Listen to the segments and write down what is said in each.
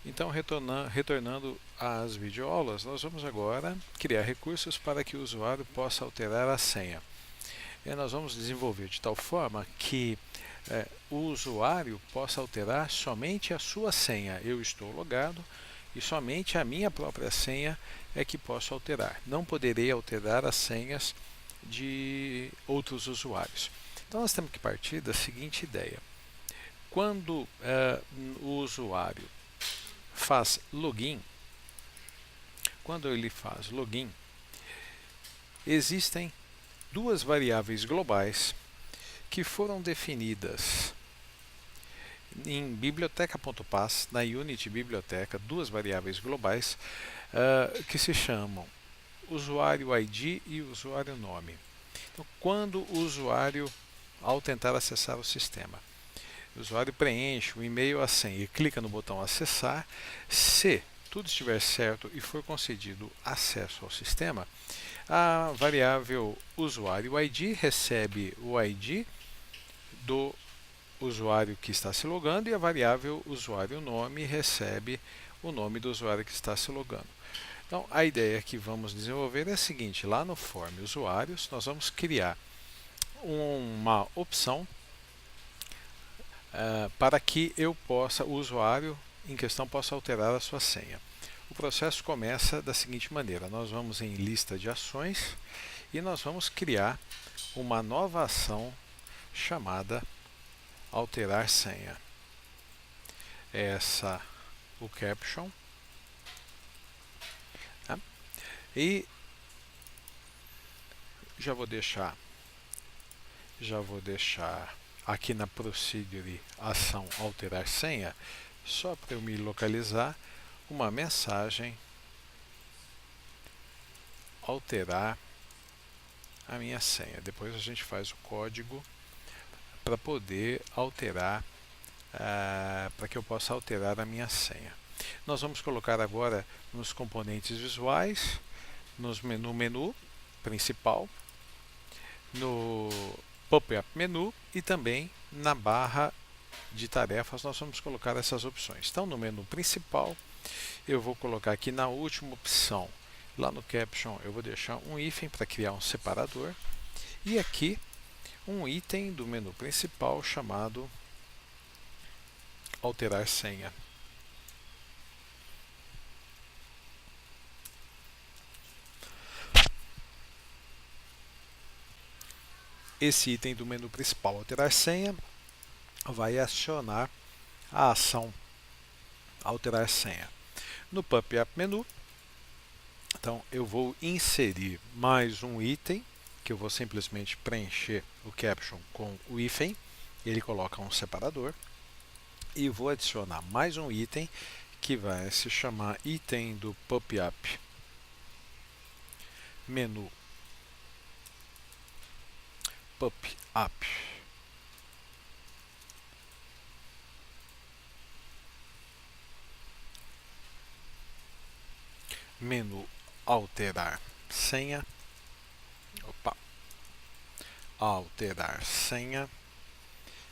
Então, retornando às videoaulas, nós vamos agora criar recursos para que o usuário possa alterar a senha. E nós vamos desenvolver de tal forma que o usuário possa alterar somente a sua senha. Eu estou logado e somente a minha própria senha é que posso alterar. Não poderei alterar as senhas de outros usuários. Então nós temos que partir da seguinte ideia. Quando o usuário faz login, existem duas variáveis globais que foram definidas em biblioteca.pass, na Unity Biblioteca, duas variáveis globais que se chamam usuário ID e usuário nome. Então, quando o usuário, ao tentar acessar o sistema, o usuário preenche o e-mail, a senha e clica no botão acessar, se tudo estiver certo e for concedido acesso ao sistema, a variável usuário ID recebe o ID do usuário que está se logando e a variável usuário nome recebe o nome do usuário que está se logando. Então, a ideia que vamos desenvolver é a seguinte: lá no form usuários, nós vamos criar uma opção para que o usuário em questão possa alterar a sua senha. O processo começa da seguinte maneira: nós vamos em lista de ações e nós vamos criar uma nova ação chamada alterar senha. Essa o caption. Tá? E já vou deixar aqui na procedure ação alterar senha, só para eu me localizar, uma mensagem alterar a minha senha. Depois a gente faz o código para poder alterar, para que eu possa alterar a minha senha. Nós vamos colocar agora nos componentes visuais, no menu principal, no pop-up menu e também na barra de tarefas nós vamos colocar essas opções. Então, no menu principal, eu vou colocar aqui na última opção, lá no caption, eu vou deixar um hífen para criar um separador e aqui um item do menu principal chamado alterar senha. Esse item do menu principal, alterar senha, vai acionar a ação alterar senha. No pop-up menu, então eu vou inserir mais um item, que eu vou simplesmente preencher o caption com o hífen, ele coloca um separador, e vou adicionar mais um item, que vai se chamar item do pop-up menu. Pop-up. Menu alterar senha. Alterar senha,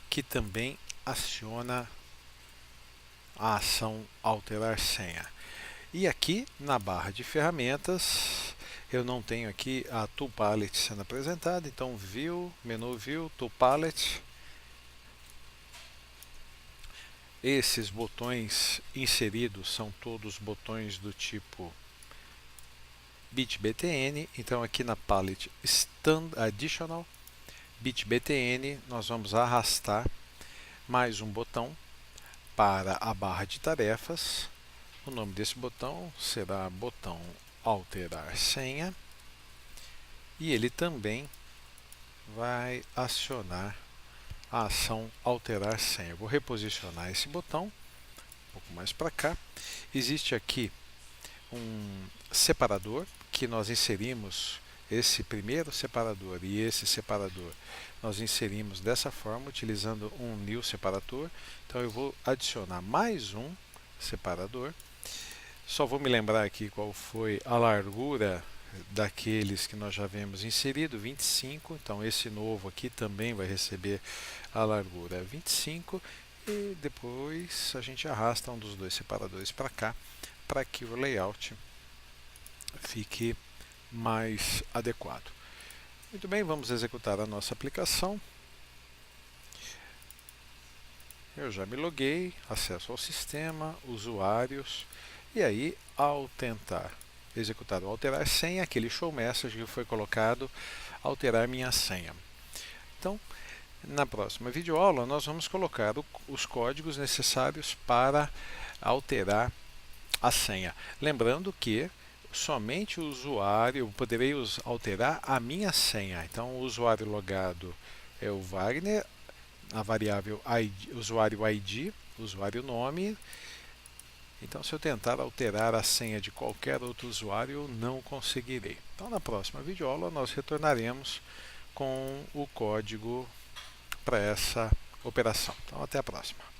que também aciona a ação alterar senha. E aqui na barra de ferramentas, eu não tenho aqui a Tool Palette sendo apresentada, então View, Menu View, Tool Palette. Esses botões inseridos são todos botões do tipo bitbtn, então aqui na palette Stand Additional bitbtn nós vamos arrastar mais um botão para a barra de tarefas. O nome desse botão será botão alterar senha e ele também vai acionar a ação alterar senha. Eu vou reposicionar esse botão um pouco mais para cá. Existe aqui um separador que nós inserimos, esse primeiro separador e esse separador nós inserimos dessa forma, utilizando um new separador. Então eu vou adicionar mais um separador. Só vou me lembrar aqui qual foi a largura daqueles que nós já havíamos inserido, 25. Então esse novo aqui também vai receber a largura 25. e depois a gente arrasta um dos dois separadores para cá, para que o layout fique mais adequado. Muito bem, vamos executar a nossa aplicação. Eu já me loguei, acesso ao sistema, usuários, e aí ao tentar executar o alterar senha, aquele show message que foi colocado, alterar minha senha. Então, na próxima videoaula nós vamos colocar os códigos necessários para alterar a senha. Lembrando que somente o usuário, eu poderei alterar a minha senha. Então, o usuário logado é o Wagner, a variável ID, usuário ID, usuário nome. Então, se eu tentar alterar a senha de qualquer outro usuário, eu não conseguirei. Então, na próxima videoaula, nós retornaremos com o código para essa operação. Então, até a próxima.